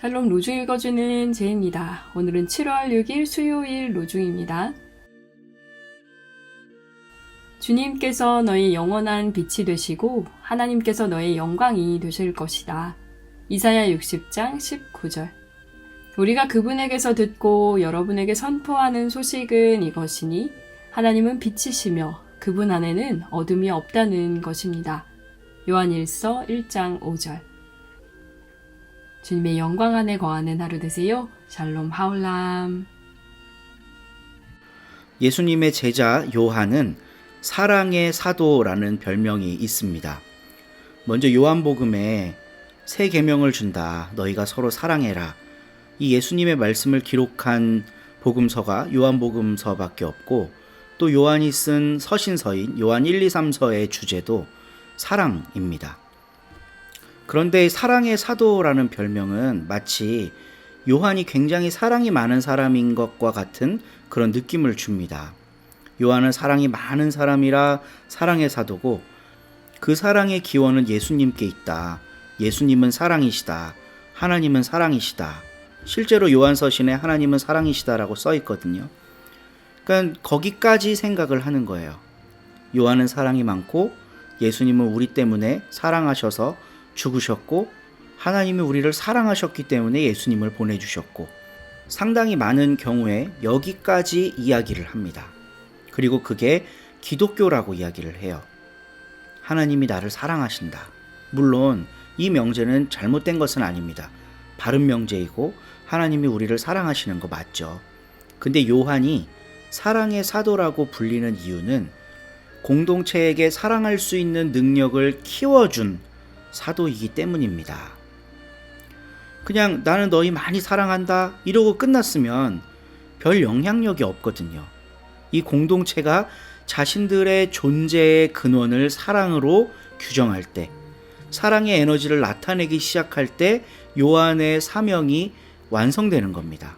샬롬 로중 읽어주는 제입니다. 오늘은 7월 6일 수요일 로중입니다. 주님께서 너희 영원한 빛이 되시고 하나님께서 너의 영광이 되실 것이다. 이사야 60장 19절. 우리가 그분에게서 듣고 여러분에게 선포하는 소식은 이것이니 하나님은 빛이시며 그분 안에는 어둠이 없다는 것입니다. 요한일서 1장 5절. 주님의 영광 안에 거하는 하루 되세요. 샬롬 하울람. 예수님의 제자 요한은 사랑의 사도라는 별명이 있습니다. 먼저 요한복음에 새 계명을 준다. 너희가 서로 사랑해라. 이 예수님의 말씀을 기록한 복음서가 요한복음서밖에 없고 또 요한이 쓴 서신서인 요한 1, 2, 3서의 주제도 사랑입니다. 그런데 사랑의 사도라는 별명은 마치 요한이 굉장히 사랑이 많은 사람인 것과 같은 그런 느낌을 줍니다. 요한은 사랑이 많은 사람이라 사랑의 사도고 그 사랑의 기원은 예수님께 있다. 예수님은 사랑이시다. 하나님은 사랑이시다. 실제로 요한서신에 하나님은 사랑이시다라고 써 있거든요. 그러니까 거기까지 생각을 하는 거예요. 요한은 사랑이 많고 예수님은 우리 때문에 사랑하셔서 죽으셨고 하나님이 우리를 사랑하셨기 때문에 예수님을 보내주셨고 상당히 많은 경우에 여기까지 이야기를 합니다. 그리고 그게 기독교라고 이야기를 해요. 하나님이 나를 사랑하신다. 물론 이 명제는 잘못된 것은 아닙니다. 바른 명제이고 하나님이 우리를 사랑하시는 거 맞죠. 근데 요한이 사랑의 사도라고 불리는 이유는 공동체에게 사랑할 수 있는 능력을 키워준 사도이기 때문입니다. 그냥 나는 너희 많이 사랑한다 이러고 끝났으면 별 영향력이 없거든요. 이 공동체가 자신들의 존재의 근원을 사랑으로 규정할 때, 사랑의 에너지를 나타내기 시작할 때 요한의 사명이 완성되는 겁니다.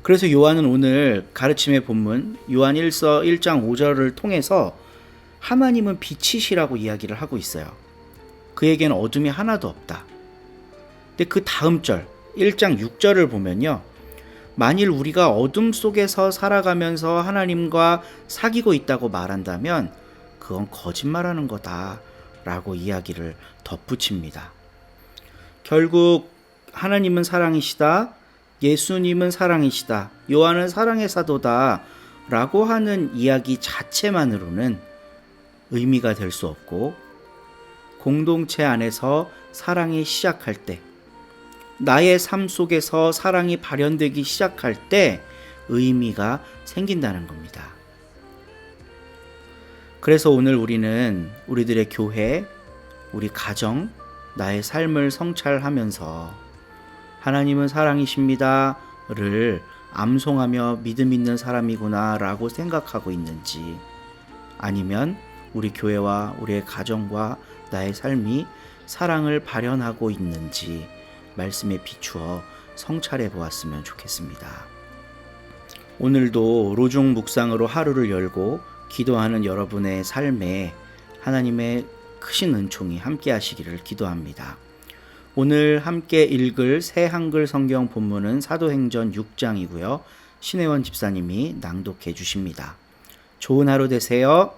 그래서 요한은 오늘 가르침의 본문 요한 1서 1장 5절을 통해서 하나님은 빛이시라고 이야기를 하고 있어요. 그에게는 어둠이 하나도 없다. 근데 그 다음 절 1장 6절을 보면요. 만일 우리가 어둠 속에서 살아가면서 하나님과 사귀고 있다고 말한다면 그건 거짓말하는 거다 라고 이야기를 덧붙입니다. 결국 하나님은 사랑이시다. 예수님은 사랑이시다. 요한은 사랑의 사도다 라고 하는 이야기 자체만으로는 의미가 될 수 없고 공동체 안에서 사랑이 시작할 때, 나의 삶 속에서 사랑이 발현되기 시작할 때 의미가 생긴다는 겁니다. 그래서 오늘 우리는 우리들의 교회, 우리 가정, 나의 삶을 성찰하면서 하나님은 사랑이십니다를 암송하며 믿음 있는 사람이구나 라고 생각하고 있는지, 아니면 우리 교회와 우리의 가정과 나의 삶이 사랑을 발현하고 있는지 말씀에 비추어 성찰해 보았으면 좋겠습니다. 오늘도 로중 묵상으로 하루를 열고 기도하는 여러분의 삶에 하나님의 크신 은총이 함께 하시기를 기도합니다. 오늘 함께 읽을 새 한글 성경 본문은 사도행전 6장이고요. 신혜원 집사님이 낭독해 주십니다. 좋은 하루 되세요.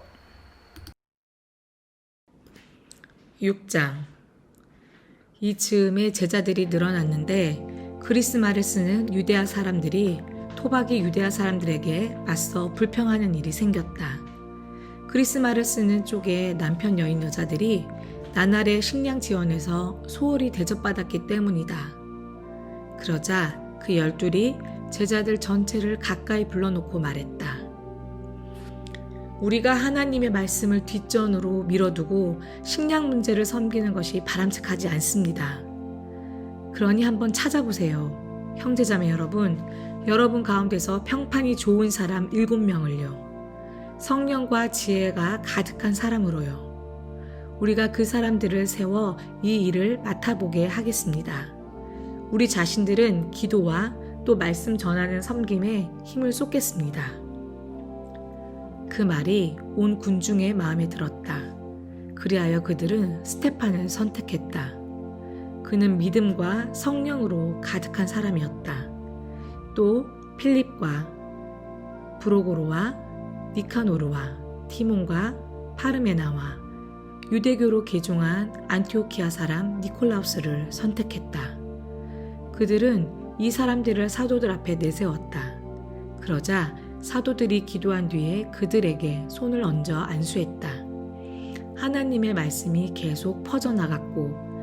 6장. 이 즈음에 제자들이 늘어났는데 그리스말을 쓰는 유대아 사람들이 토박이 유대아 사람들에게 맞서 불평하는 일이 생겼다. 그리스말을 쓰는 쪽의 남편 여인 여자들이 나날의 식량 지원에서 소홀히 대접받았기 때문이다. 그러자 그 12이 제자들 전체를 가까이 불러놓고 말했다. 우리가 하나님의 말씀을 뒷전으로 밀어두고 식량 문제를 섬기는 것이 바람직하지 않습니다. 그러니 한번 찾아보세요. 형제자매 여러분 가운데서 평판이 좋은 사람 7명을요. 성령과 지혜가 가득한 사람으로요. 우리가 그 사람들을 세워 이 일을 맡아보게 하겠습니다. 우리 자신들은 기도와 또 말씀 전하는 섬김에 힘을 쏟겠습니다. 그 말이 온 군중의 마음에 들었다. 그리하여 그들은 스테판을 선택했다. 그 그는 믿음과 성령으로 가득한 사람이었다. 또 필립과 브로고로와 니카노르와 티몬과 파르메나와 유대교로 개종한 안티오키아 사람 니콜라우스를 선택했다. 그들은 이 사람들을 사도들 앞에 내세웠다. 그러자 사도들이 기도한 뒤에 그들에게 손을 얹어 안수했다. 하나님의 말씀이 계속 퍼져나갔고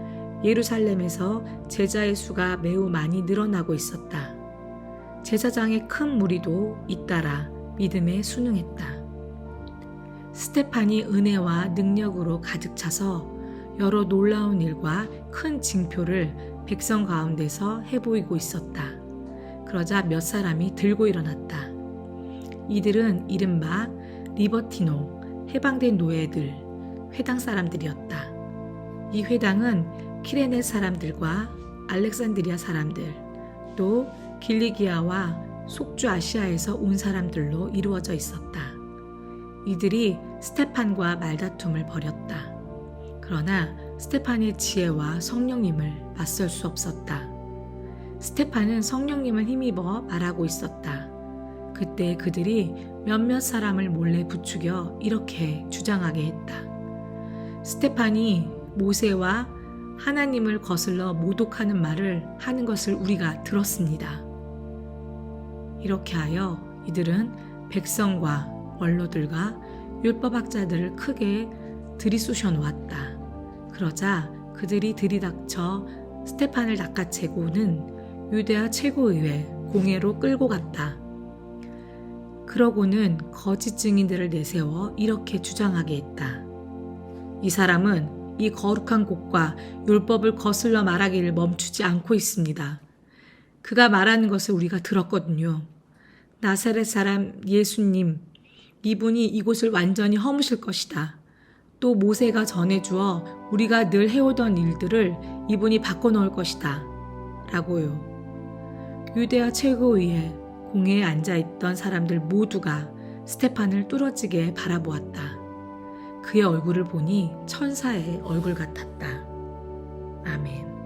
예루살렘에서 제자의 수가 매우 많이 늘어나고 있었다. 제사장의 큰 무리도 잇따라 믿음에 순응했다. 스테판이 은혜와 능력으로 가득 차서 여러 놀라운 일과 큰 징표를 백성 가운데서 해보이고 있었다. 그러자 몇 사람이 들고 일어났다. 이들은 이른바 리버티노, 해방된 노예들, 회당 사람들이었다. 이 회당은 키레네 사람들과 알렉산드리아 사람들, 또 길리기아와 속주 아시아에서 온 사람들로 이루어져 있었다. 이들이 스테판과 말다툼을 벌였다. 그러나 스테판의 지혜와 성령님을 맞설 수 없었다. 스테판은 성령님을 힘입어 말하고 있었다. 그때 그들이 몇몇 사람을 몰래 부추겨 이렇게 주장하게 했다. 스테판이 모세와 하나님을 거슬러 모독하는 말을 하는 것을 우리가 들었습니다. 이렇게 하여 이들은 백성과 원로들과 율법학자들을 크게 들이쑤셔 놓았다. 그러자 그들이 들이닥쳐 스테판을 낚아채고는 유대아 최고의회 공회로 끌고 갔다. 그러고는 거짓 증인들을 내세워 이렇게 주장하게 했다. 이 사람은 이 거룩한 곳과 율법을 거슬러 말하기를 멈추지 않고 있습니다. 그가 말하는 것을 우리가 들었거든요. 나사렛 사람 예수님, 이분이 이곳을 완전히 허무실 것이다. 또 모세가 전해주어 우리가 늘 해오던 일들을 이분이 바꿔놓을 것이다. 라고요. 유대아 최고위에 공회에 앉아있던 사람들 모두가 스테판을 뚫어지게 바라보았다. 그의 얼굴을 보니 천사의 얼굴 같았다. 아멘.